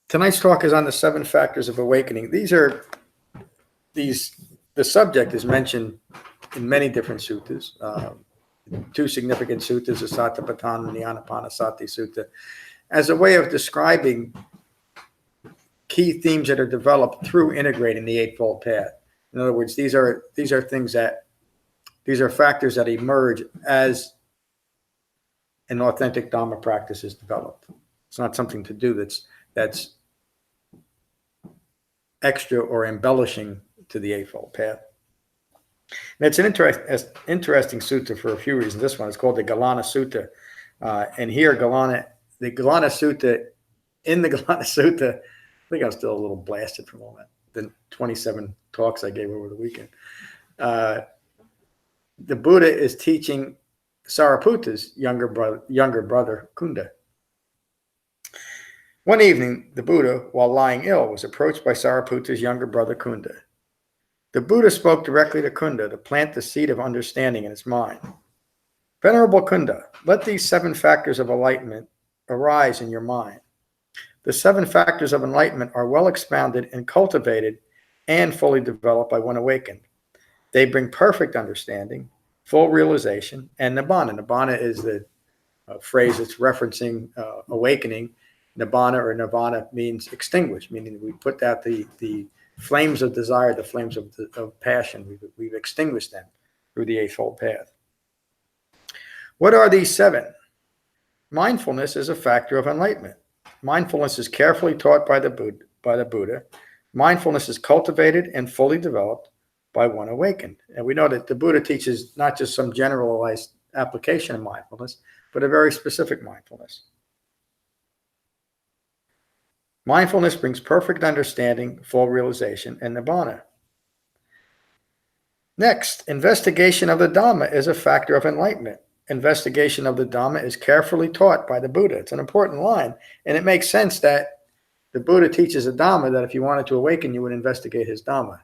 Tonight's talk is on the 7 factors of awakening. The subject is mentioned in many different suttas. 2 significant suttas, the Satipatthana and the Anapanasati Sutta, as a way of describing key themes that are developed through integrating the Eightfold Path. In other words, these are factors that emerge as an authentic Dhamma practice is developed. It's not something to do that's extra or embellishing to the Eightfold Path. And it's an interesting sutta for a few reasons. This one is called the Gilana Sutta. And here, the Gilana Sutta, in the Gilana Sutta, I think I'm still a little blasted from all that, the 27 talks I gave over the weekend. The Buddha is teaching Sariputta's younger brother, Cunda. One evening, the Buddha, while lying ill, was approached by Sariputta's younger brother, Cunda. The Buddha spoke directly to Cunda to plant the seed of understanding in his mind. Venerable Cunda, let these 7 factors of enlightenment arise in your mind. The 7 factors of enlightenment are well expounded and cultivated and fully developed by one awakened. They bring perfect understanding, full realization, and Nibbana. Nibbana is the phrase that's referencing awakening. Nibbana or nirvana means extinguished, meaning we put out the flames of desire, the flames of passion. We've extinguished them through the Eightfold Path. What are these 7? Mindfulness is a factor of enlightenment. Mindfulness is carefully taught by the Buddha. Mindfulness is cultivated and fully developed by one awakened. And we know that the Buddha teaches not just some generalized application of mindfulness, but a very specific mindfulness. Mindfulness brings perfect understanding, full realization, and Nibbana. Next, investigation of the Dhamma is a factor of enlightenment. Investigation of the Dhamma is carefully taught by the Buddha. It's an important line, and it makes sense that the Buddha teaches a Dhamma that if you wanted to awaken, you would investigate his Dhamma.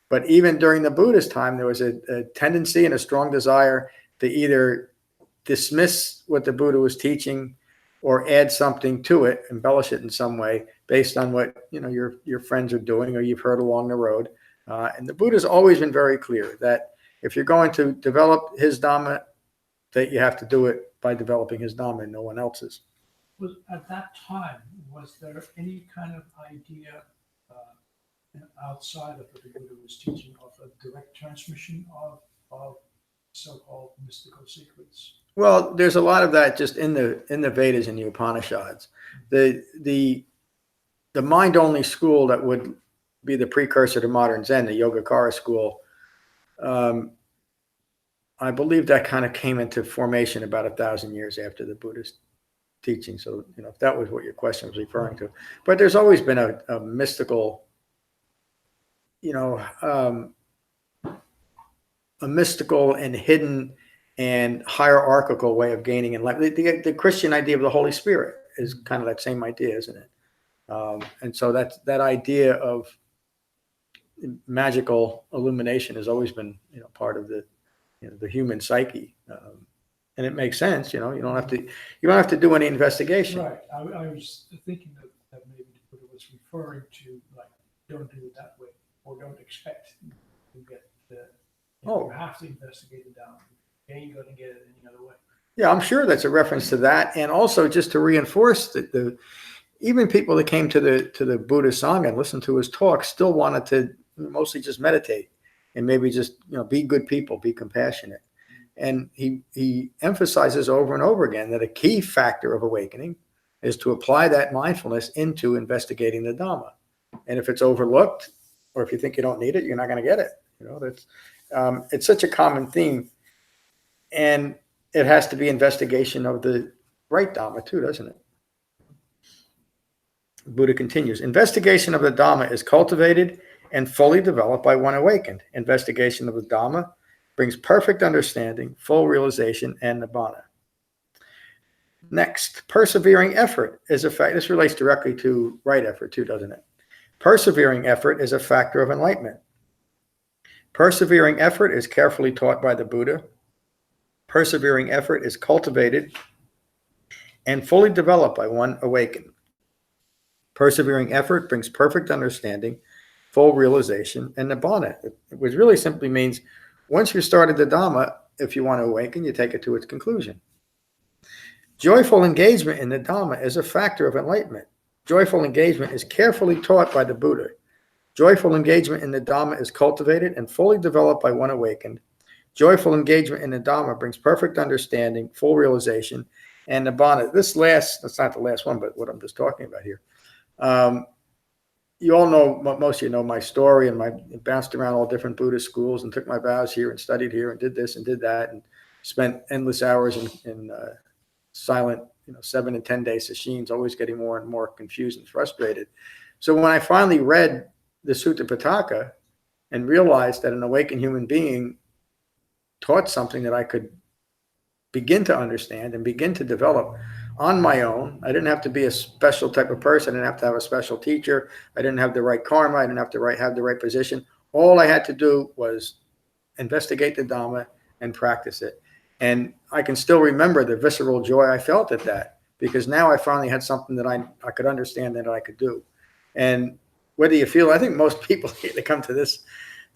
But even during the Buddha's time, there was a tendency and a strong desire to either dismiss what the Buddha was teaching or add something to it, embellish it in some way based on what your friends are doing or you've heard along the road. And the Buddha's always been very clear that if you're going to develop his Dhamma, that you have to do it by developing his Dhamma and no one else's. At that time, was there any kind of idea outside of what the Buddha was teaching of a direct transmission of so-called mystical secrets? Well, there's a lot of that just in the Vedas and the Upanishads. The mind-only school that would be the precursor to modern Zen, the Yogacara school, I believe that kind of came into formation about 1,000 years after the Buddhist teaching. So, if that was what your question was referring to. But there's always been a mystical, a mystical and hidden and hierarchical way of gaining enlightenment. The Christian idea of the Holy Spirit is kind of that same idea, isn't it? And so that idea of magical illumination has always been, part of the human psyche, and it makes sense. You don't have to do any investigation. Right. I was thinking that maybe the Buddha was referring to don't do it that way, or don't expect to get you have to investigate it down. You ain't going to get it any other way. Yeah, I'm sure that's a reference to that, and also just to reinforce that even people that came to the Buddha Sangha and listened to his talk still wanted to mostly just meditate and maybe just be good people, be compassionate. And he emphasizes over and over again that a key factor of awakening is to apply that mindfulness into investigating the Dhamma. And if it's overlooked, or if you think you don't need it, you're not going to get it. That's it's such a common theme, and it has to be investigation of the right Dhamma too, doesn't it? Buddha continues, investigation of the Dhamma is cultivated and fully developed by one awakened. Investigation of the Dhamma brings perfect understanding, full realization, and Nibbana. Next, persevering effort is a fact. This relates directly to right effort too, doesn't it? Persevering effort is a factor of enlightenment. Persevering effort is carefully taught by the Buddha. Persevering effort is cultivated and fully developed by one awakened. Persevering effort brings perfect understanding, full realization, and Nibbana. Which really simply means once you started the Dhamma, if you want to awaken, you take it to its conclusion. Joyful engagement in the Dhamma is a factor of enlightenment. Joyful engagement is carefully taught by the Buddha. Joyful engagement in the Dhamma is cultivated and fully developed by one awakened. Joyful engagement in the Dhamma brings perfect understanding, full realization, and Nibbana. That's not the last one, but what I'm just talking about here. You all know, most of you know my story, and I bounced around all different Buddhist schools and took my vows here and studied here and did this and did that and spent endless hours in silent, 7 and 10 day sessions, always getting more and more confused and frustrated. So when I finally read the Sutta Pitaka and realized that an awakened human being taught something that I could begin to understand and begin to develop on my own. I didn't have to be a special type of person. I didn't have to have a special teacher. I didn't have the right karma. I didn't have to have the right position. All I had to do was investigate the Dhamma and practice it. And I can still remember the visceral joy I felt at that, because now I finally had something that I could understand, that I could do. And whether you feel, I think most people that come to this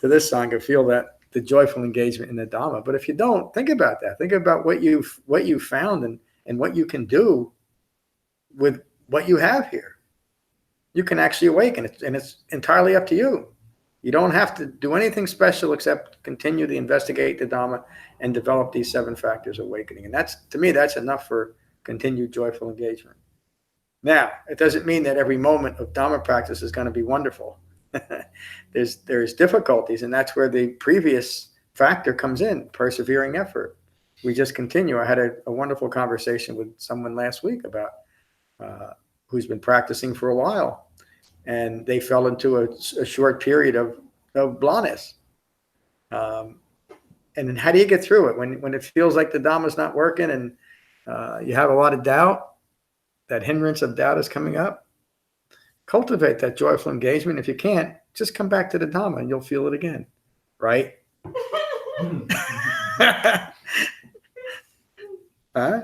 Sangha feel that the joyful engagement in the Dhamma. But if you don't, think about that. Think about what you found and what you can do with what you have here. You can actually awaken, and it's entirely up to you. You don't have to do anything special except continue to investigate the Dhamma and develop these 7 factors of awakening. And to me, that's enough for continued joyful engagement. Now, it doesn't mean that every moment of Dhamma practice is going to be wonderful. There's difficulties, and that's where the previous factor comes in, persevering effort. We just continue. I had a wonderful conversation with someone last week about who's been practicing for a while, and they fell into a short period of blindness. And then how do you get through it when it feels like the Dhamma's not working and you have a lot of doubt? That hindrance of doubt is coming up. Cultivate that joyful engagement. If you can't, just come back to the Dhamma and you'll feel it again, right? Huh?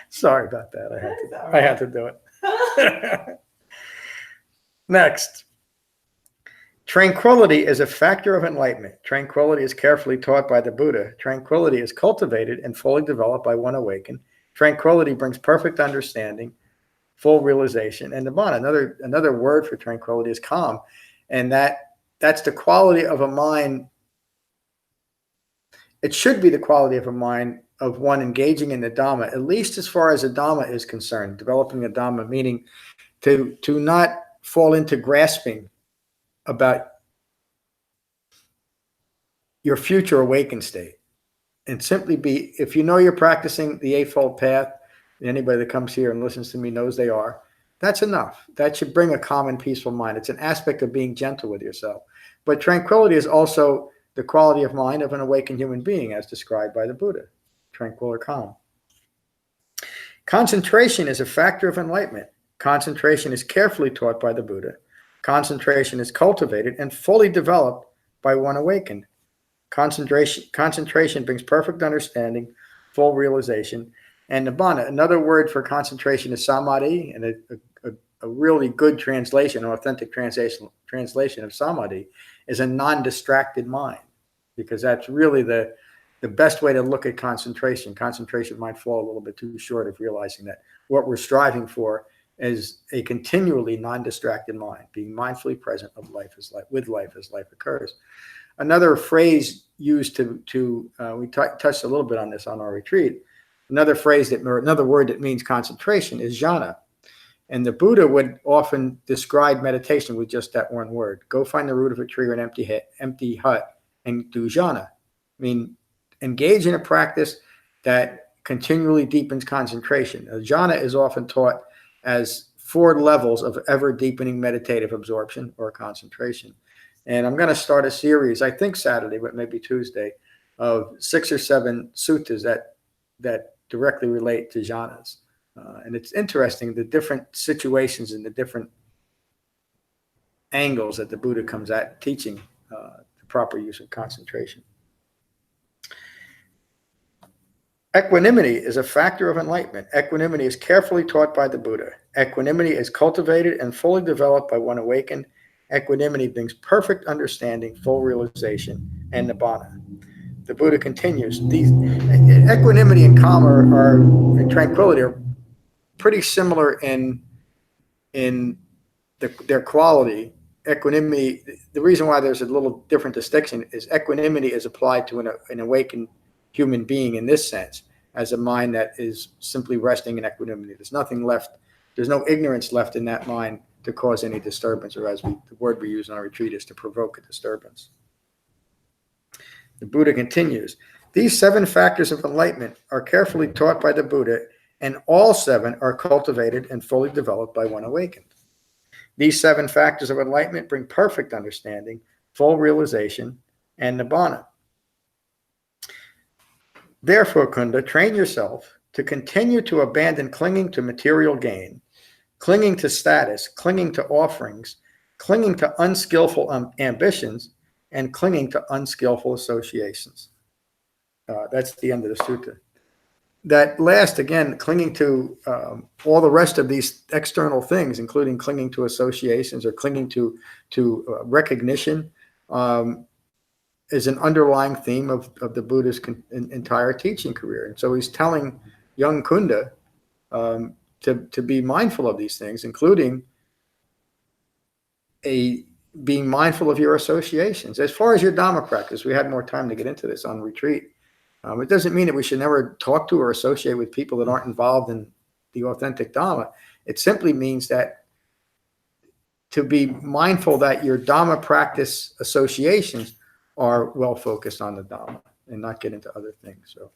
Sorry about that. I had to do it. Next. Tranquility is a factor of enlightenment. Tranquility is carefully taught by the Buddha. Tranquility is cultivated and fully developed by one awakened. Tranquility brings perfect understanding, full realization, and Nibbana. Another word for tranquility is calm, and that's the quality of a mind. It should be the quality of a mind of one engaging in the Dhamma, at least as far as the Dhamma is concerned. Developing a Dhamma, meaning to not fall into grasping about your future awakened state, and simply be, if you know you're practicing the Eightfold Path, anybody that comes here and listens to me knows they are, that's enough. That should bring a calm and peaceful mind. It's an aspect of being gentle with yourself. But tranquility is also the quality of mind of an awakened human being, as described by the Buddha, tranquil or calm. Concentration is a factor of enlightenment. Concentration is carefully taught by the Buddha. Concentration is cultivated and fully developed by one awakened. Concentration brings perfect understanding, full realization, and Nibbana. Another word for concentration is samadhi, and a really good translation, or authentic translation of samadhi, is a non-distracted mind, because that's really the best way to look at concentration. Concentration might fall a little bit too short of realizing that what we're striving for is a continually non-distracted mind, being mindfully present with life as life occurs. Another phrase used we touched a little bit on this on our retreat. Another word that means concentration is jhana. And the Buddha would often describe meditation with just that one word. Go find the root of a tree or an empty hut and do jhana. I mean, engage in a practice that continually deepens concentration. Jhana is often taught as 4 levels of ever deepening meditative absorption or concentration. And I'm going to start a series, I think Saturday, but maybe Tuesday, of 6 or 7 suttas that directly relate to jhanas. And it's interesting, the different situations and the different angles that the Buddha comes at teaching the proper use of concentration. Equanimity is a factor of enlightenment. Equanimity is carefully taught by the Buddha. Equanimity is cultivated and fully developed by one awakened. Equanimity brings perfect understanding, full realization, and Nibbana. The Buddha continues, these equanimity and calm and tranquility are pretty similar in their quality. Equanimity, the reason why there's a little different distinction is equanimity is applied to an awakened human being in this sense, as a mind that is simply resting in equanimity. There's nothing left, there's no ignorance left in that mind to cause any disturbance, or the word we use on our retreat is to provoke a disturbance. The Buddha continues, these 7 factors of enlightenment are carefully taught by the Buddha, and all 7 are cultivated and fully developed by one awakened. These 7 factors of enlightenment bring perfect understanding, full realization, and Nibbana. Therefore, Cunda, train yourself to continue to abandon clinging to material gain, clinging to status, clinging to offerings, clinging to unskillful ambitions, and clinging to unskillful associations. That's the end of the sutta. That last, again, clinging to all the rest of these external things, including clinging to associations or clinging to recognition, is an underlying theme of the Buddha's entire teaching career. And so he's telling young Cunda to be mindful of these things, including being mindful of your associations. As far as your Dhamma practice, we had more time to get into this on retreat. It doesn't mean that we should never talk to or associate with people that aren't involved in the authentic Dhamma. It simply means that to be mindful that your Dhamma practice associations are well focused on the Dhamma and not get into other things. So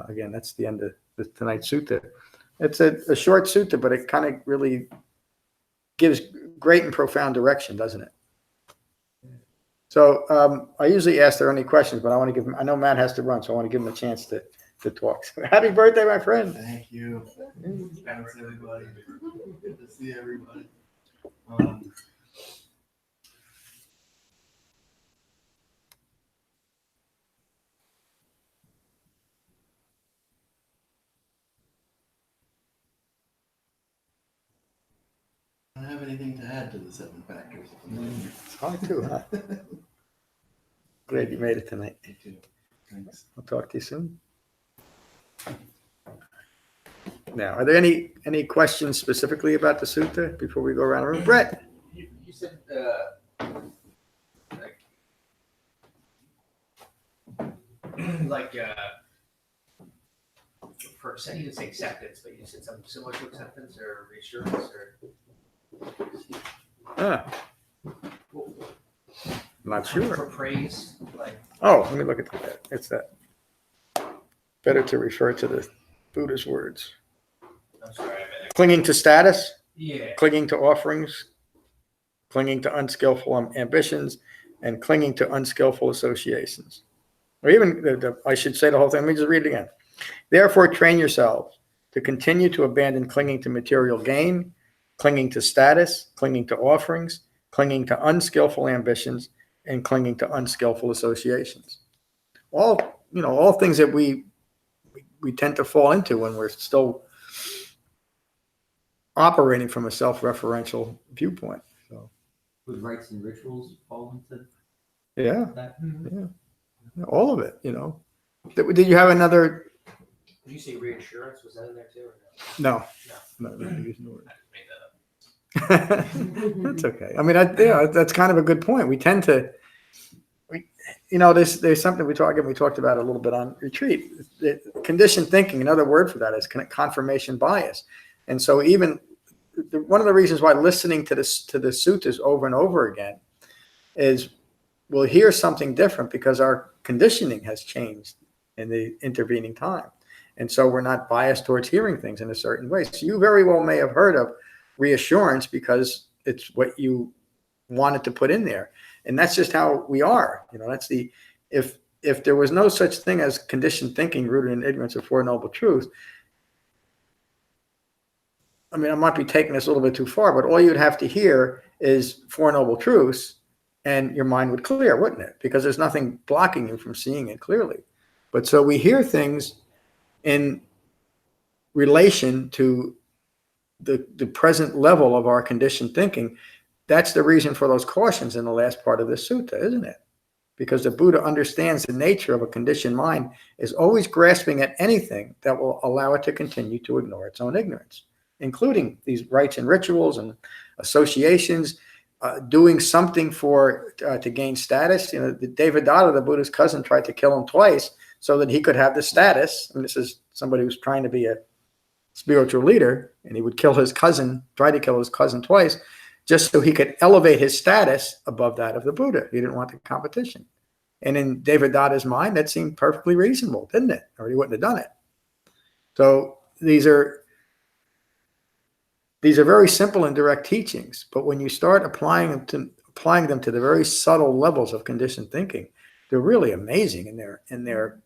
again, that's the end of tonight's sutta. It's a short sutta, but it kind of really gives great and profound direction, doesn't it? So I usually ask there any questions, but I want to give him, I know Matt has to run, so I want to give him a chance to talk. So, happy birthday, my friend. Thank you. Thanks, everybody. Good to see everybody. I don't have anything to add to the 7 factors. It's hard too, huh? Glad you made it tonight. Me too. Thanks. I'll talk to you soon. Now, are there any questions specifically about the sutta before we go around the room? Brett? You said for you didn't say acceptance, but you said something similar to acceptance or reassurance or I'm not for sure. praise, like Oh, let me look at that. It's that. Better to refer to the Buddha's words. I'm sorry, I meant Clinging to status, yeah. clinging to offerings, clinging to unskillful ambitions, and clinging to unskillful associations. Or even, I should say the whole thing. Let me just read it again. Therefore, train yourselves to continue to abandon clinging to material gain, clinging to status, clinging to offerings, clinging to unskillful ambitions, and clinging to unskillful associations. All things that we tend to fall into when we're still operating from a self-referential viewpoint. So, Would rites and rituals fall into yeah, that? yeah, all of it. Did you have another? Did you say reassurance? Was that in there too? Or No, no? no, not using the word. I just made that up. That's okay. I mean, that's kind of a good point. We tend to, there's something we talked about a little bit on retreat. Conditioned thinking, another word for that is confirmation bias. And so even one of the reasons why listening to the suttas over and over again is we'll hear something different because our conditioning has changed in the intervening time. And so we're not biased towards hearing things in a certain way. So you very well may have heard of reassurance because it's what you wanted to put in there. And that's just how we are. That's if there was no such thing as conditioned thinking rooted in ignorance of Four Noble Truths, I mean, I might be taking this a little bit too far, but all you'd have to hear is Four Noble Truths and your mind would clear, wouldn't it? Because there's nothing blocking you from seeing it clearly. But so we hear things in relation to the present level of our conditioned thinking. That's the reason for those cautions in the last part of the sutta, isn't it? Because the Buddha understands the nature of a conditioned mind is always grasping at anything that will allow it to continue to ignore its own ignorance, including these rites and rituals and associations, doing something to gain status. The Devadatta, the Buddha's cousin, tried to kill him twice so that he could have the status. And this is somebody who's trying to be a spiritual leader, and he would try to kill his cousin twice, just so he could elevate his status above that of the Buddha. He didn't want the competition. And in Devadatta's mind, that seemed perfectly reasonable, didn't it? Or he wouldn't have done it. So these are very simple and direct teachings, but when you start applying them to the very subtle levels of conditioned thinking, they're really amazing in their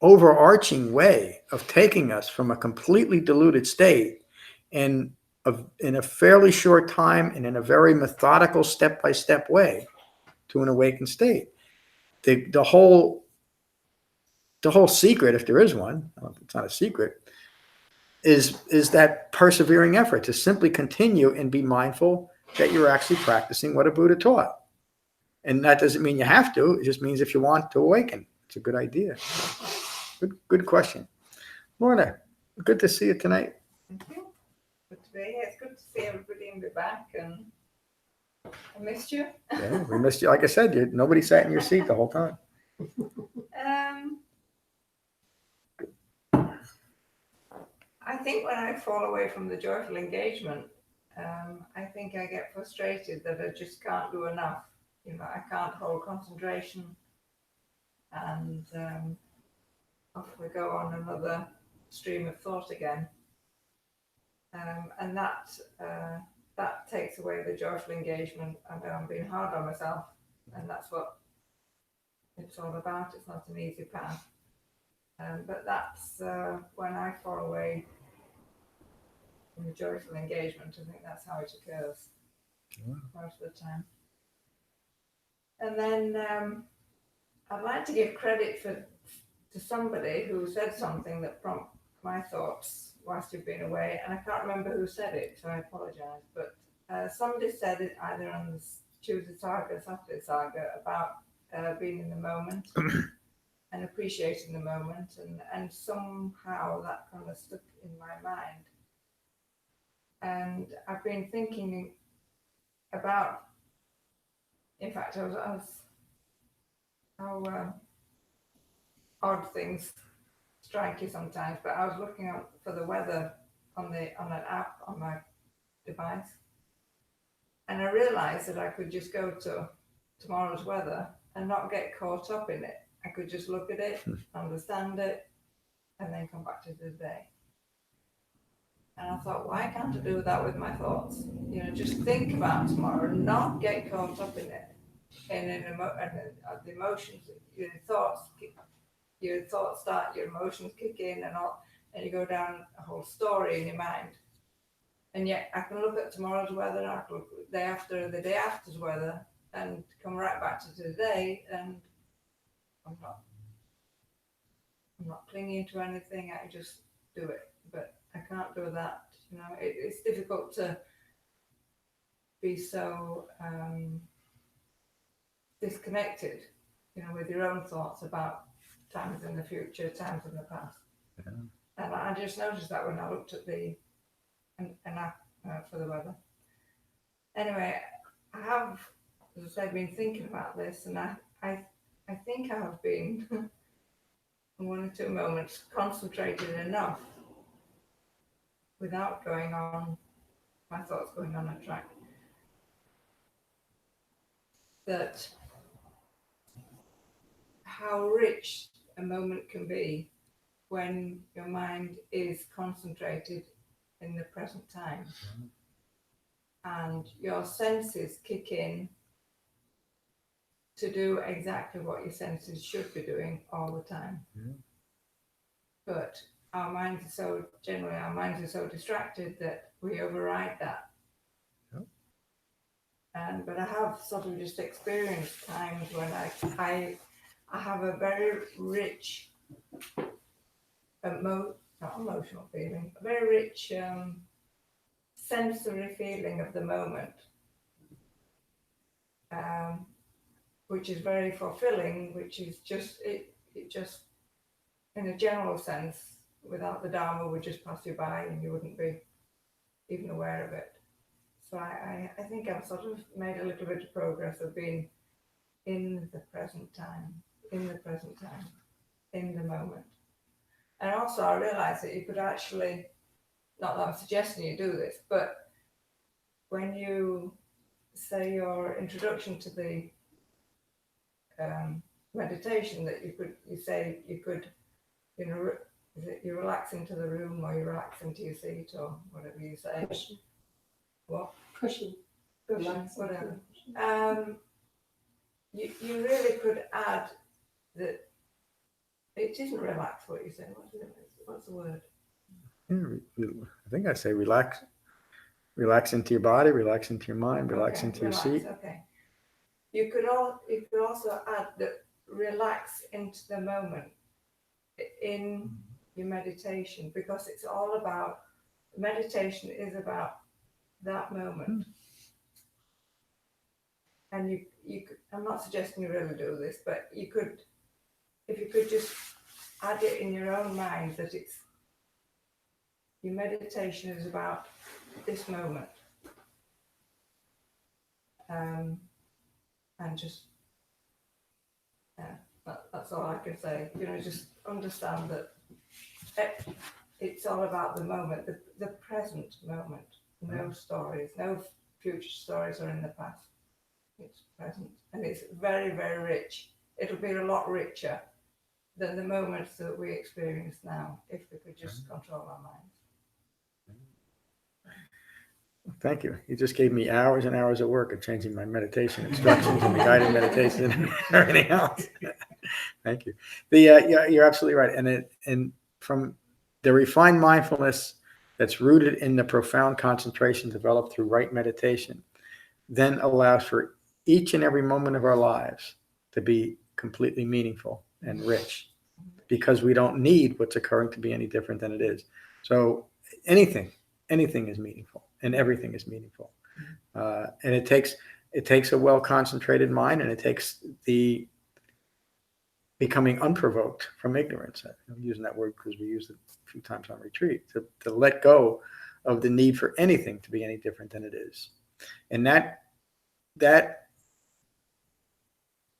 overarching way of taking us from a completely deluded state in a fairly short time and in a very methodical step-by-step way to an awakened state. The whole secret, if there is one, it's not a secret, is that persevering effort to simply continue and be mindful that you're actually practicing what a Buddha taught. And that doesn't mean you have to. It just means if you want to awaken. It's a good idea. Good question. Lorna, good to see you tonight. Thank you. Good to be here. It's good to see everybody and be back. And I missed you. Yeah, we missed you. Like I said, nobody sat in your seat the whole time. I think when I fall away from the joyful engagement, I think I get frustrated that I just can't do enough. I can't hold concentration, and off we go on another stream of thought again. And that takes away the joyful engagement, and I'm being hard on myself, and that's what it's all about. It's not an easy path. But that's when I fall away from the joyful engagement. I think that's how it occurs most of the time. And then I'd like to give credit to somebody who said something that prompted my thoughts whilst you've been away, and I can't remember who said it, so I apologise. But somebody said it either on the Tuesday Saga, Saturday Saga, about being in the moment and appreciating the moment, and somehow that kind of stuck in my mind. And I've been thinking about, in fact, I was how odd things strike you sometimes, but I was looking out for the weather on an app on my device, and I realised that I could just go to tomorrow's weather and not get caught up in it. I could just look at it, understand it, and then come back to the day. And I thought, why can't I do that with my thoughts? Just think about tomorrow, not get caught up in it. And the emotions, your thoughts start, your emotions kick in, and you go down a whole story in your mind. And yet I can look at tomorrow's weather, I can look at the day after's weather, and come right back to today, and I'm not clinging to anything. I just do it. But I can't do that. It's difficult to be so disconnected, with your own thoughts about times in the future, times in the past. Yeah. And I just noticed that when I looked at an app for the weather. Anyway, I have, as I said, been thinking about this, and I think I have been, in one or two moments, concentrated enough without my thoughts going on a track, that how rich a moment can be when your mind is concentrated in the present time, and your senses kick in to do exactly what your senses should be doing all the time. Yeah. But our minds are so distracted that we override that. Yep. But I have sort of just experienced times when I I have a very rich, not emotional feeling, a very rich sensory feeling of the moment, which is very fulfilling, which is just, it just, in a general sense, without the Dharma would just pass you by and you wouldn't be even aware of it. So I think I've sort of made a little bit of progress of being in the present time, in the moment. And also I realised that you could actually, not that I'm suggesting you do this, but when you say your introduction to the meditation, that you could, you know, is it you relax into the room or you relax into your seat or whatever you say. Cushion. What? Cushion. Cushion, whatever. You really could add that it isn't relax what you say. What's the word? I think I say relax. Relax into your body, relax into your mind, relax into your seat. Okay. You could also add that relax into the moment in your meditation, because it's all about, meditation is about that moment. And you could, I'm not suggesting you really do this, but you could, if you could just add it in your own mind that it's, your meditation is about this moment. And just, that's all I can say. You know, just understand that it's all about the moment, the present moment. No stories, no future stories are in the past. It's present, and it's very, very rich. It'll be a lot richer than the moments that we experience now if we could just control our minds. Thank you. You just gave me hours and hours of work of changing my meditation instructions and the guided meditation and everything else. Thank you. Yeah, you're absolutely right. And from the refined mindfulness that's rooted in the profound concentration developed through right meditation, then allows for each and every moment of our lives to be completely meaningful and rich, because we don't need what's occurring to be any different than it is. So anything is meaningful, and everything is meaningful. And it takes a well-concentrated mind, and it takes the becoming unprovoked from ignorance. I'm using that word because we used it a few times on retreat, to let go of the need for anything to be any different than it is. And that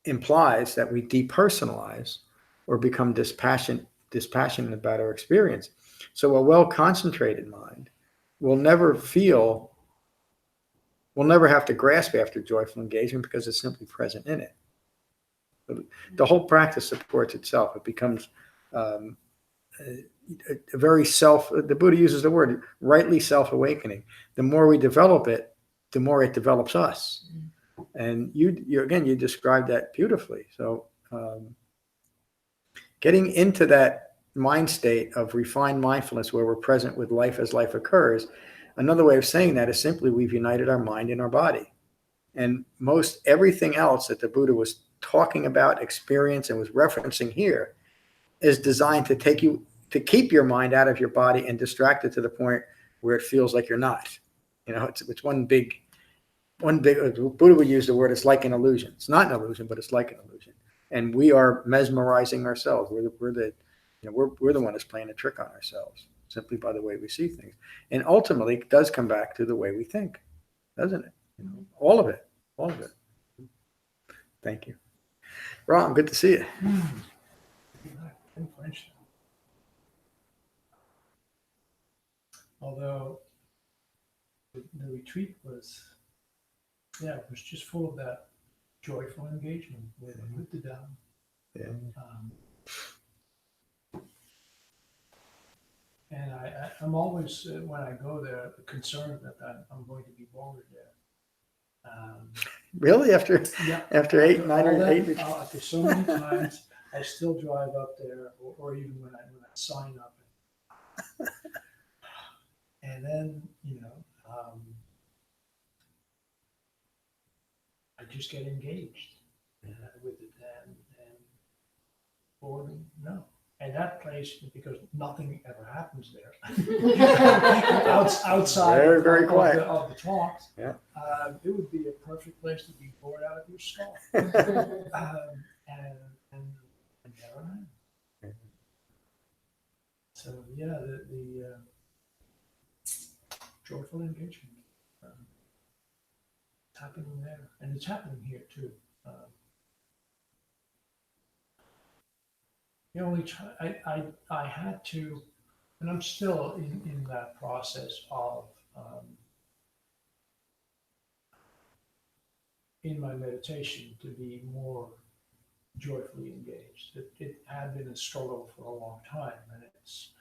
implies that we depersonalize or become dispassionate about our experience. So a well-concentrated mind will never have to grasp after joyful engagement, because it's simply present in it. The whole practice supports itself. It becomes a very the Buddha uses the word rightly self-awakening. The more we develop it, the more it develops us. And you described that beautifully. So getting into that mind state of refined mindfulness where we're present with life as life occurs, another way of saying that is simply we've united our mind and our body. And most everything else that the Buddha was talking about, experience, and was referencing here is designed to keep your mind out of your body and distracted to the point where it feels like you're not. You know, it's one big, Buddha would use the word, it's like an illusion. It's not an illusion, but it's like an illusion. And we are mesmerizing ourselves. We're the one that's playing a trick on ourselves simply by the way we see things. And ultimately, it does come back to the way we think, doesn't it? You know, all of it. Thank you. Ron, good to see you. In Frenchtown. Although the retreat was just full of that joyful engagement with the Dhamma. Yeah. And I'm always, when I go there, concerned that I'm going to be bored there. Really? After 8, 9, or 8? After so many times, I still drive up there, or even when I sign up. And then, I just get engaged with it. And boredom? No. And that place, because nothing ever happens there, outside Very, very of quiet. of the talks, Yeah. it would be a perfect place to be bored out of your skull. And never mind. So yeah, the joyful engagement it's happening there, and it's happening here too. The only time I had to, and I'm still in that process of in my meditation to be more joyfully engaged. It had been a struggle for a long time, and it's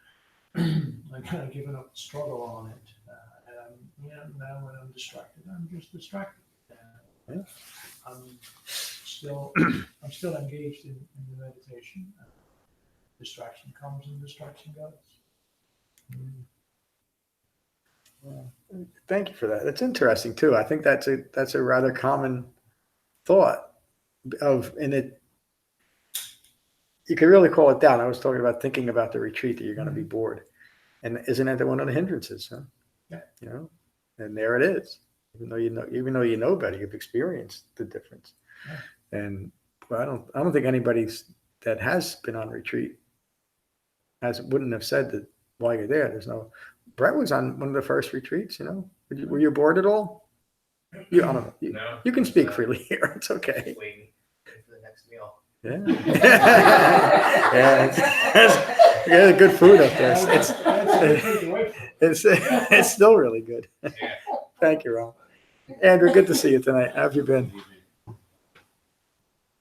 I kind of given up the struggle on it. And now when I'm distracted, I'm just distracted. Yeah. I'm still engaged in the meditation. Distraction comes and distraction goes. Well, thank you for that. That's interesting too. I think that's a rather common thought and it. You could really call it down. I was talking about thinking about the retreat that you're going to be bored, and isn't that one of the hindrances? Huh? Yeah. You know, and there it is. Even though you know better, you've experienced the difference. Yeah. And well, I don't think anybody that has been on retreat wouldn't have said that while you're there. There's no. Brett was on one of the first retreats. You know, were you bored at all? I don't know. No. You can speak freely here. It's okay. Waiting for the next meal. Yeah. Yeah, good food up there. It's still really good. Yeah. Thank you, Ron. Andrew, good to see you tonight. How have you been?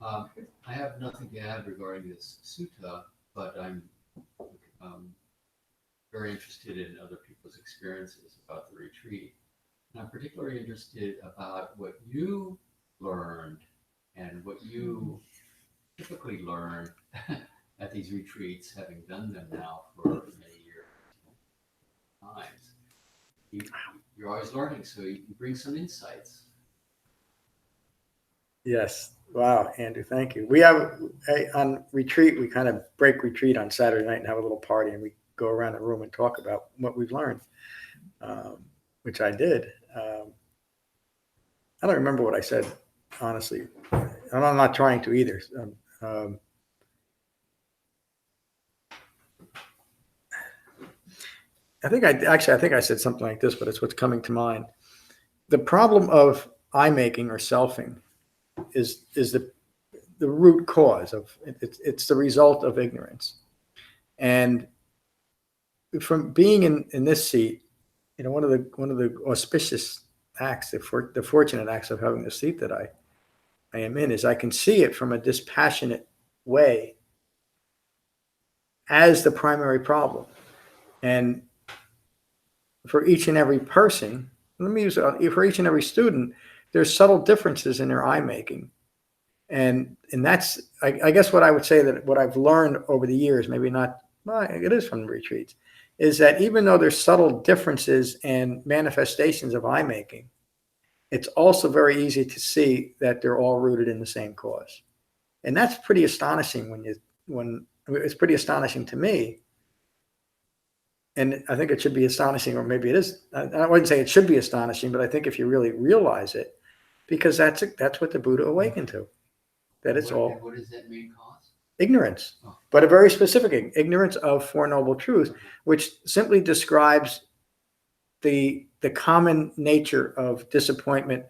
I have nothing to add regarding this sutta, but I'm very interested in other people's experiences about the retreat. And I'm particularly interested about what you learned and what you typically learn at these retreats, having done them now for many years. You're always learning, so you bring some insights. Yes. Wow, Andrew, thank you. We have on retreat, we kind of break retreat on Saturday night and have a little party, and we go around the room and talk about what we've learned, which I did. I don't remember what I said, honestly. I'm not trying to either. I think I said something like this, but it's what's coming to mind. The problem of I making or selfing is the root cause of it's the result of ignorance. And from being in this seat, you know, one of the auspicious acts, the fortunate acts of having the seat that I am in is I can see it from a dispassionate way as the primary problem. And for each and every person, for each and every student, there's subtle differences in their eye making. And that's, I guess what I would say that what I've learned over the years, maybe not, well, it is from the retreats, is that even though there's subtle differences and manifestations of eye making, it's also very easy to see that they're all rooted in the same cause. And that's pretty astonishing it's pretty astonishing to me. And I think it should be astonishing, or maybe it is. I wouldn't say it should be astonishing, but I think if you really realize it, because that's what the Buddha awakened to, that it's all. What is that main cause? Ignorance, but a very specific ignorance of Four Noble Truths, which simply describes the common nature of disappointment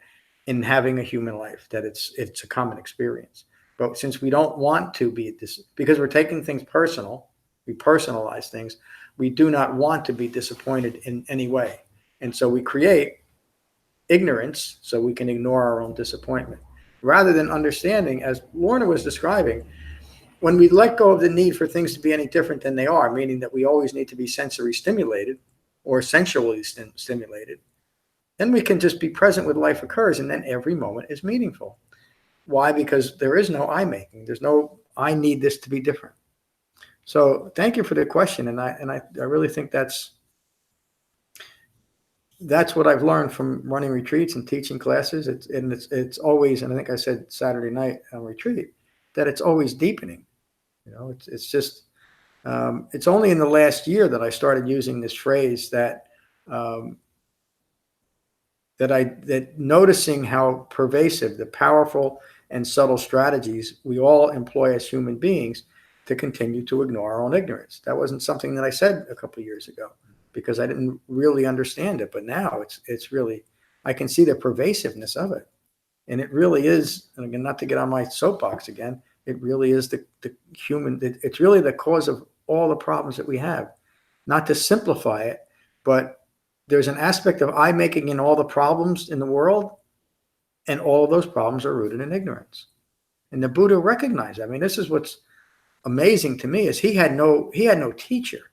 in having a human life, that it's a common experience. But since we don't want to be because we're taking things personal, we personalize things, we do not want to be disappointed in any way. And so we create ignorance so we can ignore our own disappointment. Rather than understanding, as Lorna was describing, when we let go of the need for things to be any different than they are, meaning that we always need to be sensory stimulated or sensually stimulated, then we can just be present with life occurs, and then every moment is meaningful. Why? Because there is no I making. There's no I need this to be different. So thank you for the question, and I really think that's what I've learned from running retreats and teaching classes. It's always, and I think I said Saturday night on retreat, that it's always deepening. It's just, it's only in the last year that I started using this phrase that noticing how pervasive the powerful and subtle strategies we all employ as human beings to continue to ignore our own ignorance. That wasn't something that I said a couple of years ago because I didn't really understand it. But now it's really, I can see the pervasiveness of it. And it really is, and again, not to get on my soapbox again, it really is the human, it's really the cause of all the problems that we have. Not to simplify it, but there's an aspect of I making in all the problems in the world, and all of those problems are rooted in ignorance. And the Buddha recognized, I mean, this is what's amazing to me is he had no teacher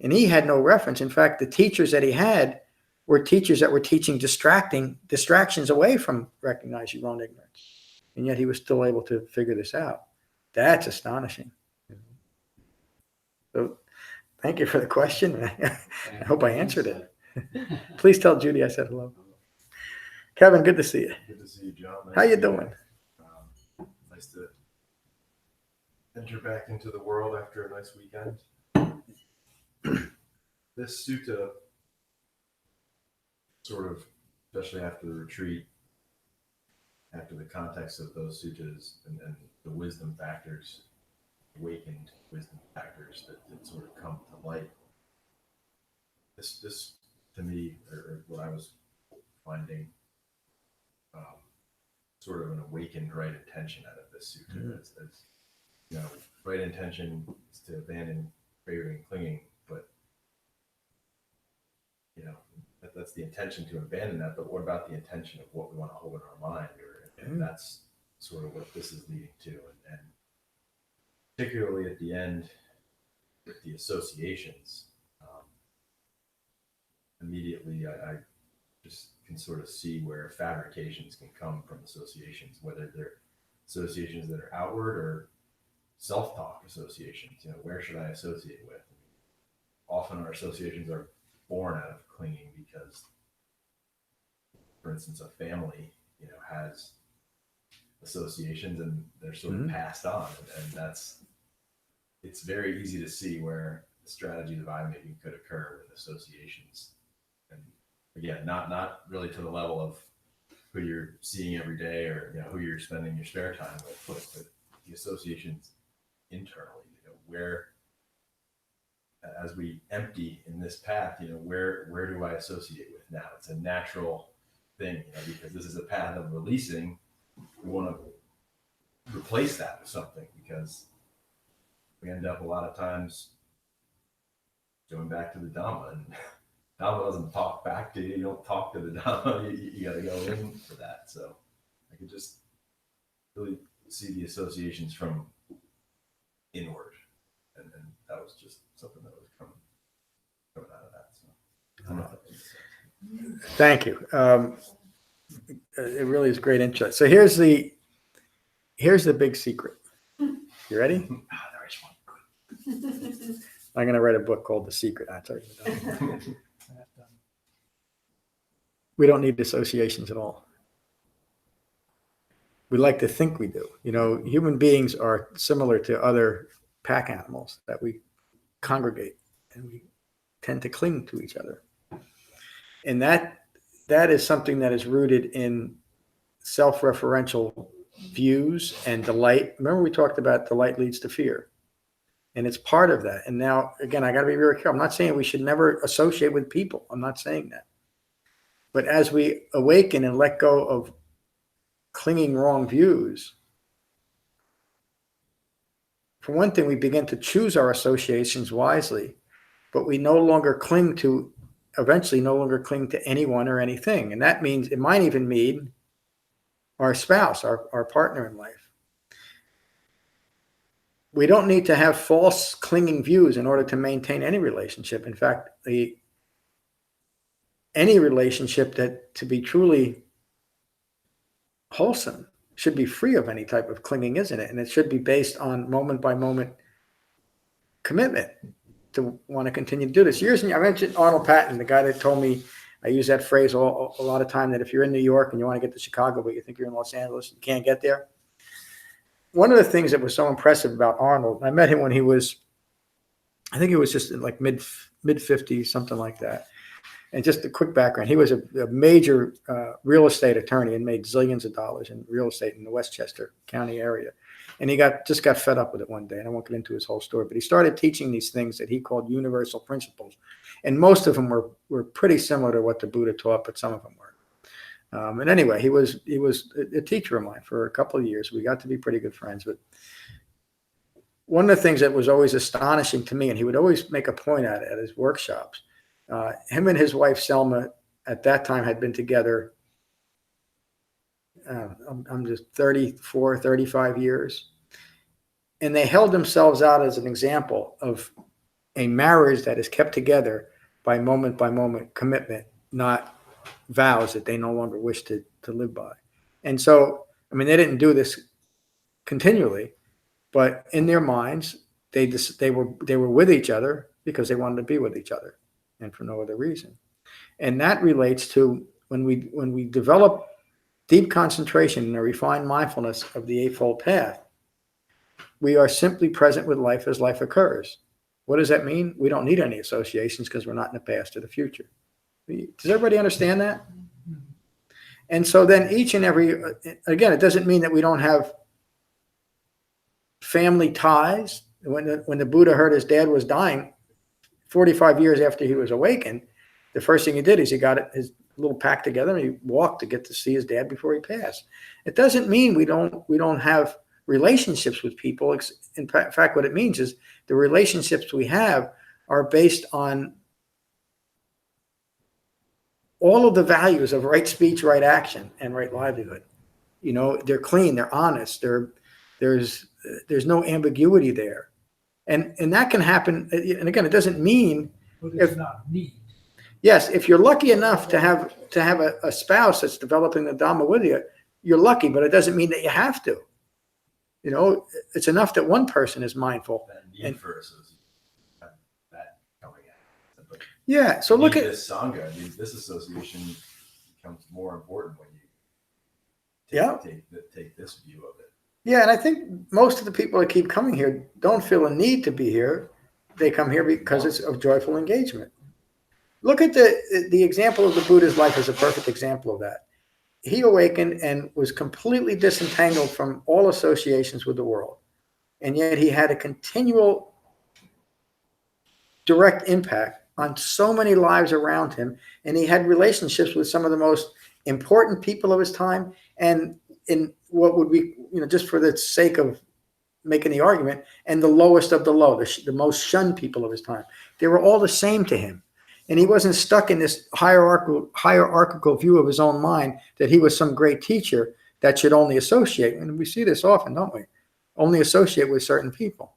and he had no reference. In fact, the teachers that he had were teachers that were teaching distractions away from recognizing your own ignorance. And yet he was still able to figure this out. That's astonishing. So thank you for the question. I hope I answered it. Please tell Judy I said hello. Kevin, good to see you. Good to see you, John. Nice How you to be doing? back. Nice to enter back into the world after a nice weekend. This sutta, sort of, especially after the retreat, after the context of those suttas and the wisdom factors, awakened wisdom factors that sort of come to light. This to me, or what I was finding, sort of an awakened right intention out of this sutta. As you know, right intention is to abandon craving and clinging, but that's the intention to abandon that. But what about the intention of what we want to hold in our mind? And that's sort of what this is leading to, and particularly at the end with the associations. Immediately, I just can sort of see where fabrications can come from associations, whether they're associations that are outward or self-talk associations. Where should I associate with? Often our associations are born out of clinging because, for instance, a family, has associations and they're sort of passed on, and it's very easy to see where the strategies of I-making could occur with associations. And again, not really to the level of who you're seeing every day or who you're spending your spare time with, but the associations internally. Where, as we empty in this path, where do I associate with now? It's a natural thing, because this is a path of releasing. We want to replace that with something, because we end up a lot of times going back to the Dhamma, and Dhamma doesn't talk back to you. You don't talk to the Dhamma. You got to go in for that. So I could just really see the associations from inward, and that was just something that was coming out of that. So I don't know if that makes sense. Thank you. It really is great insight. So here's the big secret. You ready? There is one. Good. I'm going to write a book called The Secret. That's already done. We don't need associations at all. We like to think we do. Human beings are similar to other pack animals that we congregate, and we tend to cling to each other. And that is something that is rooted in self-referential views and delight. Remember, we talked about delight leads to fear. And it's part of that. And now, again, I got to be very careful. I'm not saying we should never associate with people. I'm not saying that. But as we awaken and let go of clinging wrong views, for one thing, we begin to choose our associations wisely, but we eventually no longer cling to anyone or anything. And that means, it might even mean our spouse, our partner in life. We don't need to have false clinging views in order to maintain any relationship. In fact, any relationship that to be truly wholesome should be free of any type of clinging, isn't it? And it should be based on moment by moment commitment to want to continue to do this. I mentioned Arnold Patton, the guy that told me, I use that phrase a lot of time, that if you're in New York and you want to get to Chicago, but you think you're in Los Angeles, you can't get there. one of the things that was so impressive about Arnold, I met him when he was, I think he was just in like mid 50s, something like that. And just a quick background, he was a major real estate attorney and made zillions of dollars in real estate in the Westchester County area. And he just got fed up with it one day. And I won't get into his whole story, but he started teaching these things that he called universal principles. And most of them were pretty similar to what the Buddha taught, but some of them weren't. And anyway, he was a teacher of mine for a couple of years. We got to be pretty good friends. But one of the things that was always astonishing to me, and he would always make a point at his workshops, him and his wife Selma at that time had been together, I'm just 34, 35 years. And they held themselves out as an example of a marriage that is kept together by moment commitment, not vows that they no longer wish to live by. And so, I mean, they didn't do this continually, but in their minds, they were with each other because they wanted to be with each other and for no other reason. And that relates to when we develop deep concentration and a refined mindfulness of the Eightfold Path, we are simply present with life as life occurs. What does that mean? We don't need any associations because we're not in the past or the future. Does everybody understand that? And so then each and every, again, it doesn't mean that we don't have family ties. When the Buddha heard his dad was dying, 45 years after he was awakened, the first thing he did is he got his little pack together and he walked to get to see his dad before he passed. It doesn't mean we don't have relationships with people. In fact, what it means is the relationships we have are based on all of the values of right speech, right action, and right livelihood. You know, they're clean, they're honest, there's no ambiguity there. And that can happen. And again, it doesn't mean But it's not need. yes, if you're lucky enough to have a spouse that's developing the Dhamma with you, you're lucky, but it doesn't mean that you have to. You know, it's enough that one person is mindful. That need for association, that coming out. But Yeah. So look at this Sangha, this association becomes more important when you take this view of it. yeah, and I think most of the people that keep coming here don't feel a need to be here. They come here because it's of joyful engagement. Look at the example of the Buddha's life as a perfect example of that. He awakened and was completely disentangled from all associations with the world. And yet he had a continual direct impact on so many lives around him. And he had relationships with some of the most important people of his time. And in what would be, just for the sake of making the argument, and the lowest of the low, the most shunned people of his time. They were all the same to him. And he wasn't stuck in this hierarchical view of his own mind that he was some great teacher that should only associate. And we see this often, don't we? Only associate with certain people.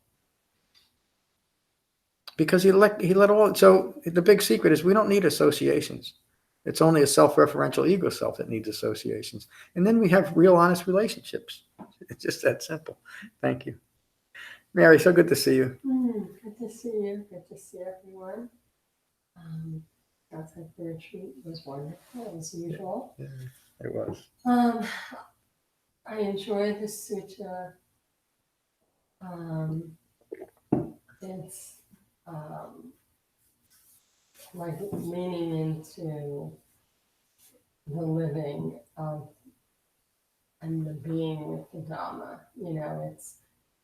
Because he let all. So the big secret is we don't need associations. It's only a self-referential ego self that needs associations. And then we have real honest relationships. It's just that simple. Thank you. Mary, so good to see you. Good to see you. Good to see everyone. Sounds like the retreat was wonderful as usual. Yeah, it was. I enjoyed the sutta. It's like leaning into the living of and the being with the Dhamma. It's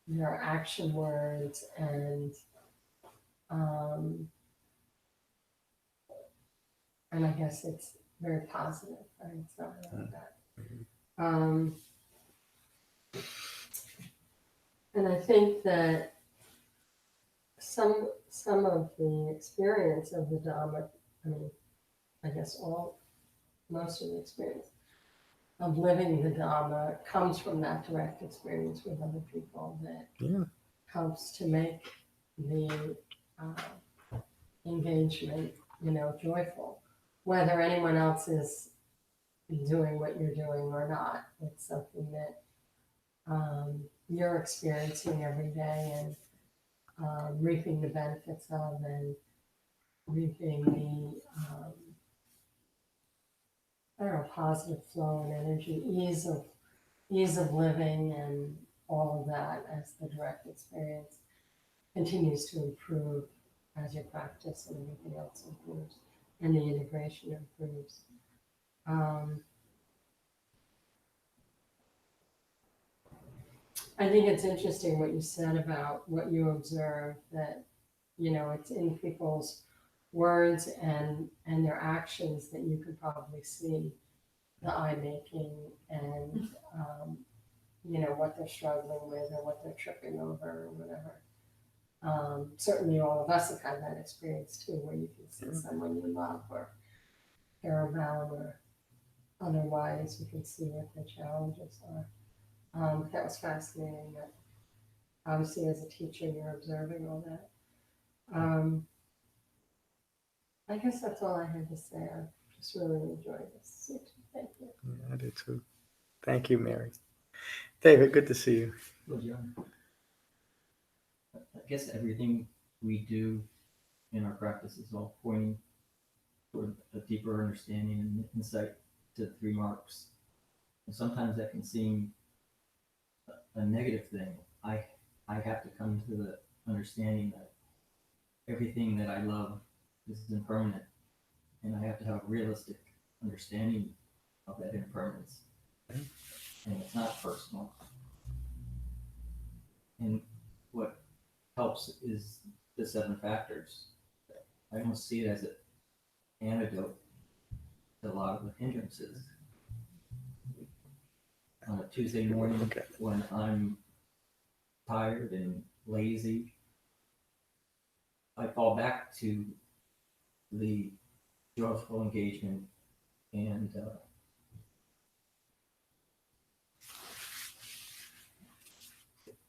their action words and I guess it's very positive, right? It's not like that. And I think that some of the experience of the Dhamma, I guess most of the experience of living the Dhamma comes from that direct experience with other people that helps to make the engagement, joyful. Whether anyone else is doing what you're doing or not, it's something that you're experiencing every day and reaping the benefits of, and reaping the positive flow and energy, ease of living, and all of that as the direct experience continues to improve as your practice and everything else improves and the integration improves. I think it's interesting what you said about what you observe, that, it's in people's words and their actions that you could probably see the eye making and, what they're struggling with or what they're tripping over or whatever. Certainly all of us have had that experience too, where you can see someone you love or care about or otherwise you can see what their challenges are. That was fascinating. That obviously, as a teacher, you're observing all that. I guess that's all I had to say. I just really enjoyed this. Thank you. Yeah, I do too. Thank you, Mary. David, good to see you. Well, John, I guess everything we do in our practice is all pointing toward a deeper understanding and insight to the three marks. And sometimes that can seem a negative thing. I have to come to the understanding that everything that I love is impermanent, and I have to have a realistic understanding of that impermanence. And it's not personal. And what helps is the 7 factors. I don't see it as an antidote to a lot of the hindrances. On a Tuesday morning, when I'm tired and lazy, I fall back to the joyful engagement and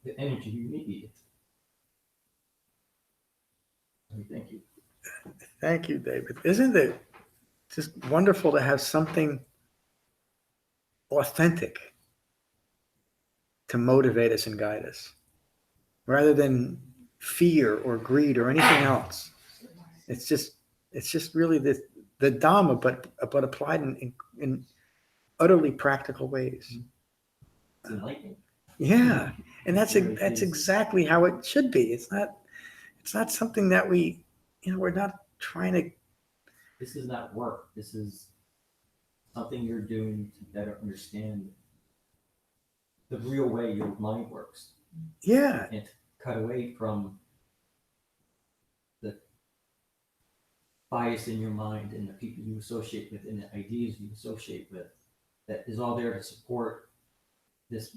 the energy you need. Thank you. Thank you, David. Isn't it just wonderful to have something authentic to motivate us and guide us, rather than fear or greed or anything else? It's just really the Dhamma, but applied in utterly practical ways. It's enlightening. Yeah, and that's It really that's is. exactly how it should be. It's not something that we're not trying to. This is not work. This is something you're doing to better understand the real way your mind works, Yeah, and to cut away from the bias in your mind and the people you associate with and the ideas you associate with. That is all there to support this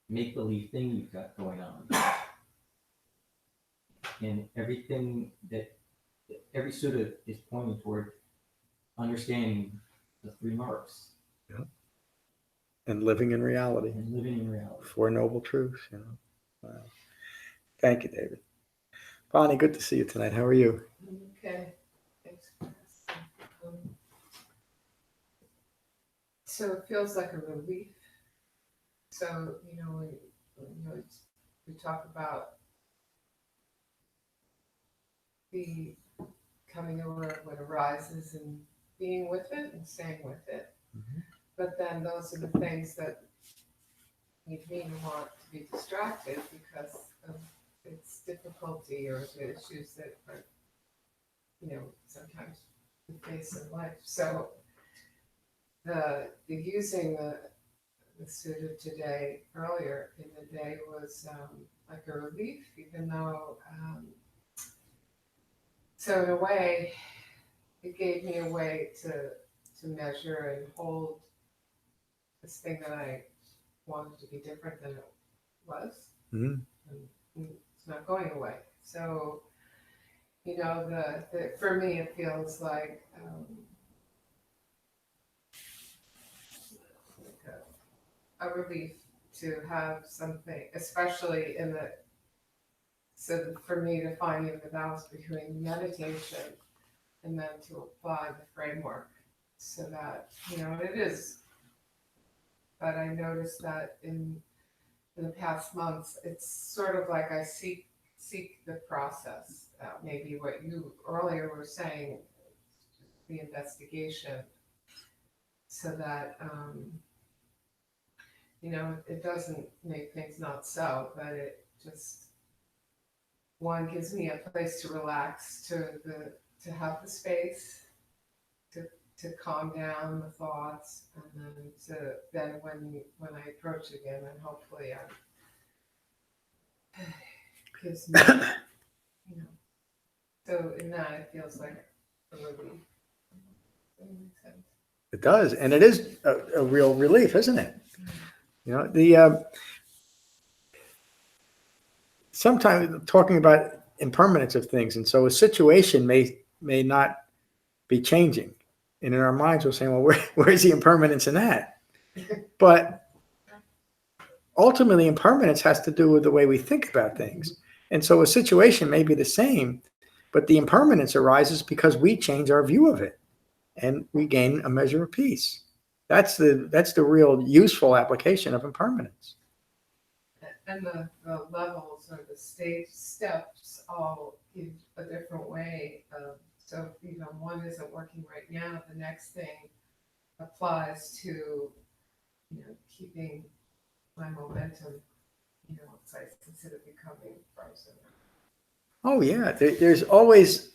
make-believe thing you've got going on. And every sutta is pointing toward understanding the 3 marks and living in reality. and living in reality. 4 noble truths. Wow. Thank you, David. Bonnie, good to see you tonight. How are you? Okay, thanks for asking. So it feels like a relief. So, we talk about the coming aware of what arises and being with it and staying with it. Mhm. But then those are the things that lead me to want to be distracted because of its difficulty or the issues that are, sometimes we face in life. So the using the sutta today earlier in the day was like a relief, even though so in a way it gave me a way to measure and hold this thing that I wanted to be different than it was. Mhm. And it's not going away. So, for me, it feels like a relief to have something, especially so for me to find the balance between meditation and then to apply the framework so that, it is. But I noticed that in the past months, it's sort of like I seek the process. Maybe what you earlier were saying, the investigation, so that you know, it doesn't make things not so, but it just, one gives me a place to relax, to have the space, to calm down the thoughts, and then when I approach again, then hopefully gives me, you know, so in that it feels like a relief. Does that make sense? It does, and it is a real relief, isn't it? You know, the sometimes talking about impermanence of things, and so a situation may not be changing, and in our minds we're saying, well, where's the impermanence in that? But ultimately, impermanence has to do with the way we think about things, and so a situation may be the same, but the impermanence arises because we change our view of it, and we gain a measure of peace. That's the real useful application of impermanence. And the levels or the steps all give a different way of, so if, you know, one isn't working right now, the next thing applies to, you know, keeping my momentum, you know, instead of becoming frozen. Oh yeah, there's always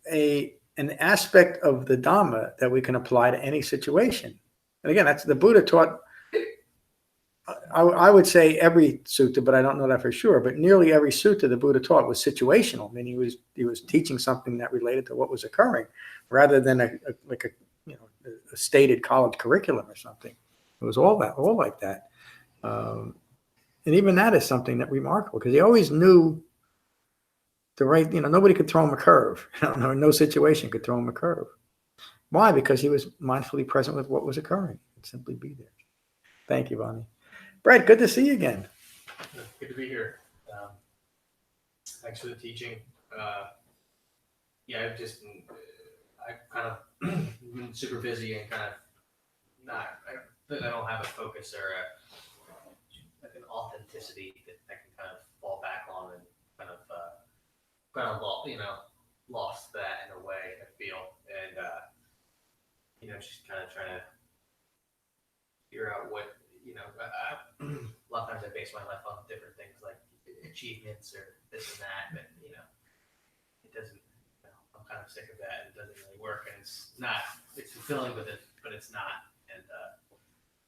an aspect of the Dhamma that we can apply to any situation. And again, that's the Buddha taught. I would say every sutta, but I don't know that for sure. But nearly every sutta the Buddha taught was situational. I mean, he was teaching something that related to what was occurring, rather than a stated college curriculum or something. It was all like that. And even that is something that remarkable, because he always knew the right, you know, nobody could throw him a curve. No situation could throw him a curve. Why? Because he was mindfully present with what was occurring. He'd simply be there. Thank you, Bonnie. Brett, good to see you again. Good to be here. Thanks for the teaching. Yeah, I've kind of been super busy and kind of I don't have a focus or like an authenticity that I can kind of fall back on, and kind of lost that in a way, I feel, and just kind of trying to figure out what, a lot of times I base my life on different things like achievements or this and that, but it doesn't. I'm kind of sick of that. It doesn't really work, and it's fulfilling, but it's not. And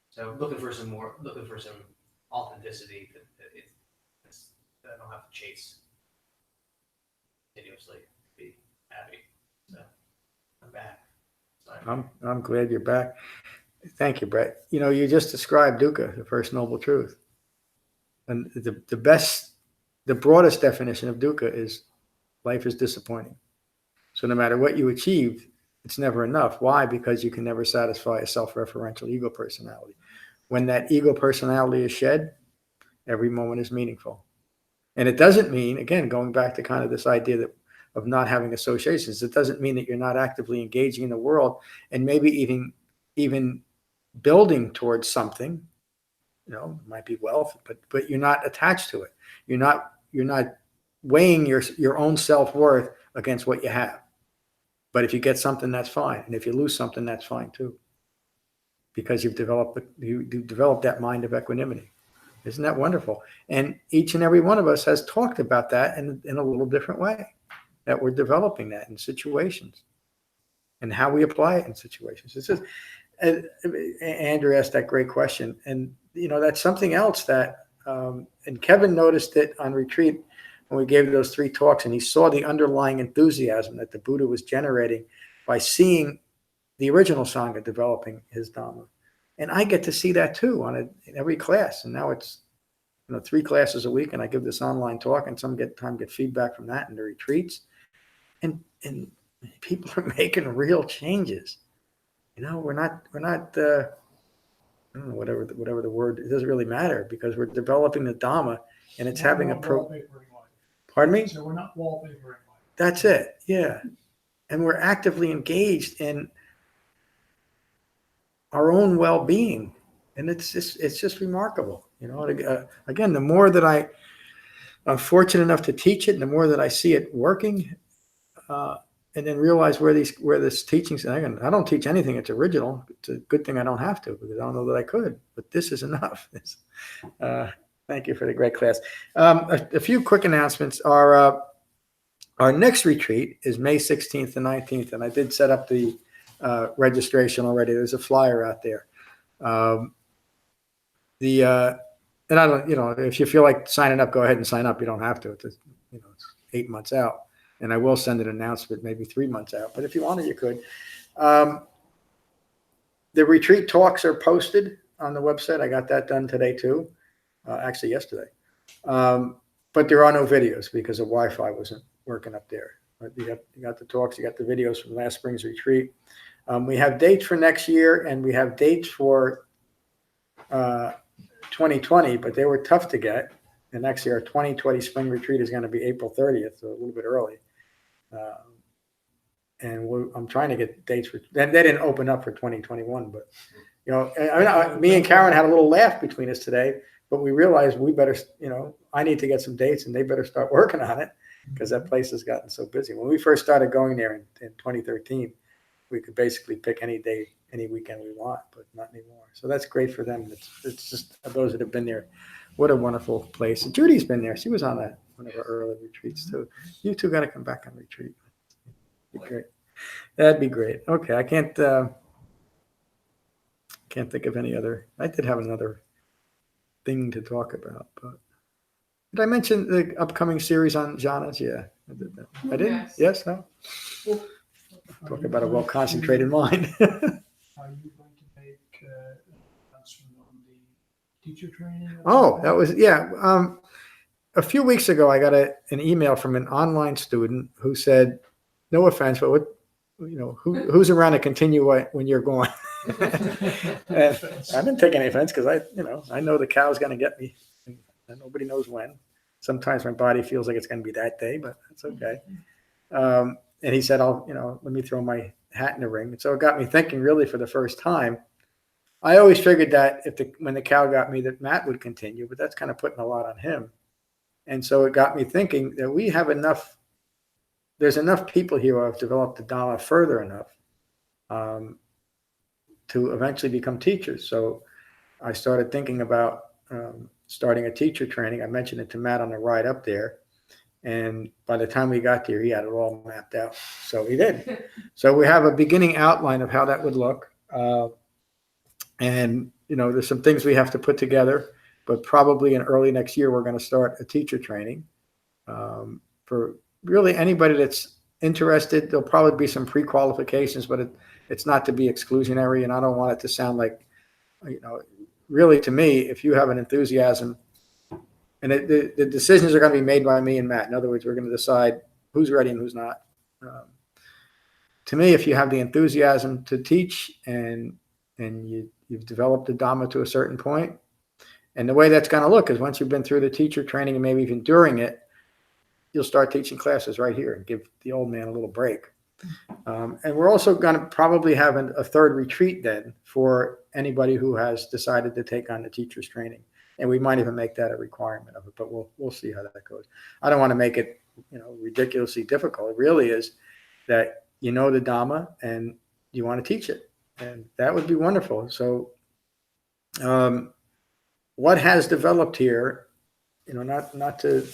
so looking for some authenticity that I don't have to chase continuously to be happy. So I'm back. So I'm glad you're back. Thank you, Brett. You just described dukkha, the first noble truth. And the broadest definition of dukkha is life is disappointing. So no matter what you achieve, it's never enough. Why? Because you can never satisfy a self-referential ego personality. When that ego personality is shed, every moment is meaningful. And it doesn't mean, again, going back to kind of this idea of not having associations, it doesn't mean that you're not actively engaging in the world and maybe even building towards something. It might be wealth, but you're not attached to it. You're not weighing your own self-worth against what you have. But if you get something, that's fine. And if you lose something, that's fine too. Because you've developed that mind of equanimity. Isn't that wonderful? And each and every one of us has talked about that in a little different way, that we're developing that in situations and how we apply it in situations. It's just, Andrew asked that great question. And, that's something else that, and Kevin noticed it on retreat when we gave those 3 talks, and he saw the underlying enthusiasm that the Buddha was generating by seeing the original Sangha developing his Dhamma. And I get to see that too in every class. And now it's 3 classes a week, and I give this online talk, and some get feedback from that in the retreats. And people are making real changes. We're not I don't know, whatever the word, it doesn't really matter, because we're developing the Dhamma, and it's having a Pardon me? So we're not wallpapering life. That's it. Yeah. And we're actively engaged in our own well-being. And it's just remarkable. Again, the more that I'm fortunate enough to teach it, and the more that I see it working, and then realize where this teaching's. I don't teach anything that's original. It's a good thing I don't have to, because I don't know that I could. But this is enough. Thank you for the great class. A few quick announcements. Our next retreat is May 16th and 19th, and I did set up the registration already. There's a flyer out there. And I don't, if you feel like signing up, go ahead and sign up. You don't have to. It's 8 months out, and I will send an announcement maybe 3 months out. But if you wanted, you could. The retreat talks are posted on the website. I got that done today too, actually yesterday. But there are no videos because the Wi-Fi wasn't working up there. But you got the talks, you got the videos from last spring's retreat. We have dates for next year, and we have dates for 2020, but they were tough to get. And actually, our 2020 spring retreat is going to be April 30th, so a little bit early. And I'm trying to get dates for. They didn't open up for 2021, but me and Karen had a little laugh between us today. But we realized we better, I need to get some dates, and they better start working on it, because that place has gotten so busy. When we first started going there in 2013, we could basically pick any day, any weekend we want, but not anymore. So that's great for them. It's just those that have been there. What a wonderful place. And Judy's been there. She was on one of our early retreats too. You two got to come back on retreat. Be great. That'd be great. Okay, I can't think of any other. I did have another thing to talk about, but did I mention the upcoming series on jhanas? Yeah, I did that. I did. Yes. No. Talk about a well-concentrated mind. Are you going to make an announcement on the teacher training? That was, yeah. A few weeks ago, I got an email from an online student who said, "No offense, but who's around to continue when you're gone?" And I didn't take any offense, because I know the cow's going to get me, and nobody knows when. Sometimes my body feels like it's going to be that day, but that's okay. And he said, let me throw my hat in the ring. And so it got me thinking, really, for the first time. I always figured that when the cow got me, that Matt would continue, but that's kind of putting a lot on him. And so it got me thinking that we have there's enough people here who have developed the Dhamma further enough to eventually become teachers. So I started thinking about starting a teacher training. I mentioned it to Matt on the ride up there. And by the time we got there, he had it all mapped out. So he did. So we have a beginning outline of how that would look. And, there's some things we have to put together, but probably in early next year, we're going to start a teacher training for really anybody that's interested. There'll probably be some pre-qualifications, but it's not to be exclusionary. And I don't want it to sound like, really, to me, if you have an enthusiasm, and the decisions are going to be made by me and Matt. In other words, we're going to decide who's ready and who's not. To me, if you have the enthusiasm to teach and you've developed the Dhamma to a certain point, and the way that's going to look is once you've been through the teacher training and maybe even during it, you'll start teaching classes right here and give the old man a little break. And we're also going to probably have a third retreat then for anybody who has decided to take on the teacher's training. And we might even make that a requirement of it, but we'll see how that goes. I don't want to make it, ridiculously difficult. It really is that the Dhamma and you want to teach it, and that would be wonderful. So, what has developed here, not to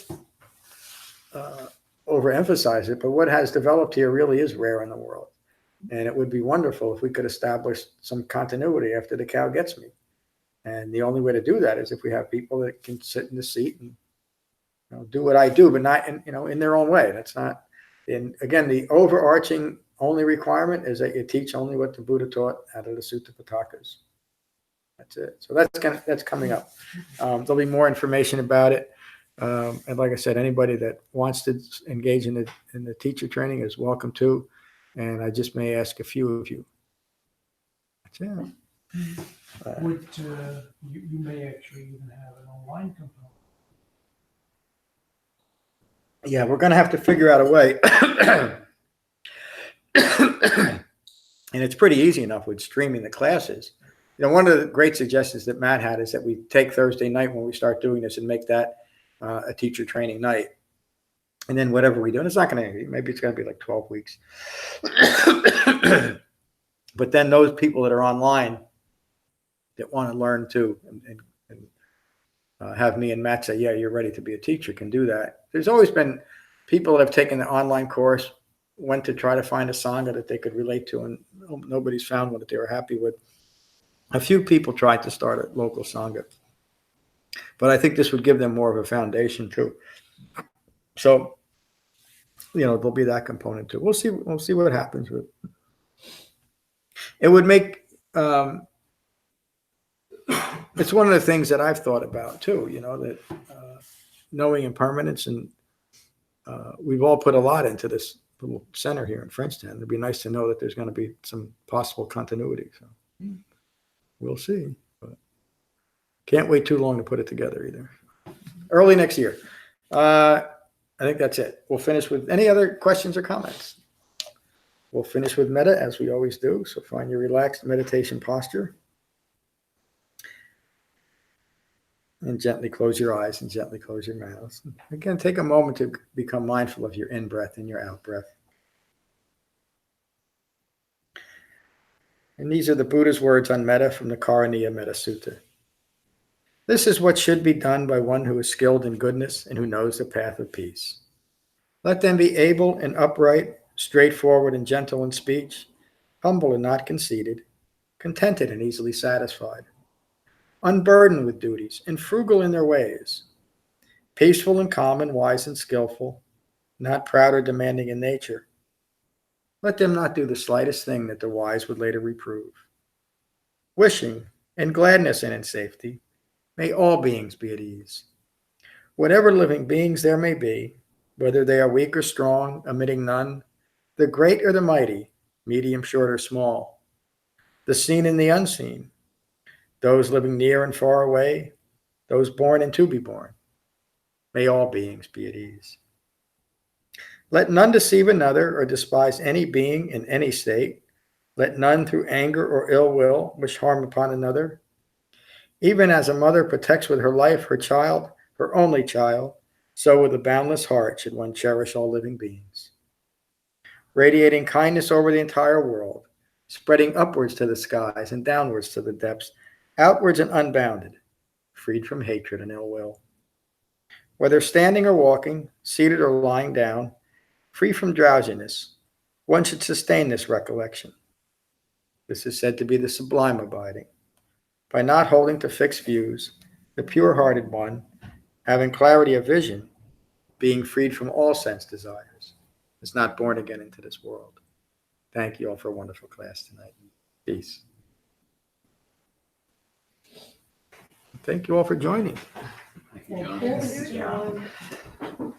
overemphasize it, but what has developed here really is rare in the world, and it would be wonderful if we could establish some continuity after the cow gets me. And the only way to do that is if we have people that can sit in the seat and do what I do, but not in their own way. That's not. And again, the overarching only requirement is that you teach only what the Buddha taught out of the Sutta Pitakas. That's it. So that's coming up. There'll be more information about it. And like I said, anybody that wants to engage in the teacher training is welcome to. And I just may ask a few of you. That's it. You may actually even have an online component. Yeah, we're going to have to figure out a way. And it's pretty easy enough with streaming the classes. One of the great suggestions that Matt had is that we take Thursday night when we start doing this and make that a teacher training night. And then whatever we do, and it's not going to, maybe it's going to be like 12 weeks. But then those people that are online that want to learn too and have me and Matt say, yeah, you're ready to be a teacher, can do that. There's always been people that have taken the online course, went to try to find a Sangha that they could relate to, and nobody's found one that they were happy with. A few people tried to start a local Sangha, but I think this would give them more of a foundation too. So, there'll be that component too. We'll see what happens with it. It would make, it's one of the things that I've thought about too, that knowing impermanence, and we've all put a lot into this little center here in Frenchtown. It'd be nice to know that there's going to be some possible continuity. So we'll see. But can't wait too long to put it together either. Early next year. I think that's it. We'll finish with any other questions or comments. We'll finish with metta as we always do. So find your relaxed meditation posture. And gently close your eyes and gently close your mouth. Again, take a moment to become mindful of your in-breath and your out-breath. And these are the Buddha's words on metta from the Karaniya Metta Sutta. This is what should be done by one who is skilled in goodness and who knows the path of peace. Let them be able and upright, straightforward and gentle in speech, humble and not conceited, contented and easily satisfied, unburdened with duties and frugal in their ways, peaceful and calm and wise and skillful, not proud or demanding in nature. Let them not do the slightest thing that the wise would later reprove. Wishing, in gladness and in safety, may all beings be at ease. Whatever living beings there may be, whether they are weak or strong, omitting none, the great or the mighty, medium, short, or small, the seen and the unseen, those living near and far away, those born and to be born, may all beings be at ease. Let none deceive another or despise any being in any state. Let none through anger or ill will wish harm upon another. Even as a mother protects with her life her child, her only child, so with a boundless heart should one cherish all living beings. Radiating kindness over the entire world, spreading upwards to the skies and downwards to the depths, outwards and unbounded, freed from hatred and ill will. Whether standing or walking, seated or lying down, free from drowsiness, one should sustain this recollection. This is said to be the sublime abiding. By not holding to fixed views, the pure-hearted one, having clarity of vision, being freed from all sense desires, is not born again into this world. Thank you all for a wonderful class tonight. Peace. Thank you all for joining. Thank you, John. Thank you, John.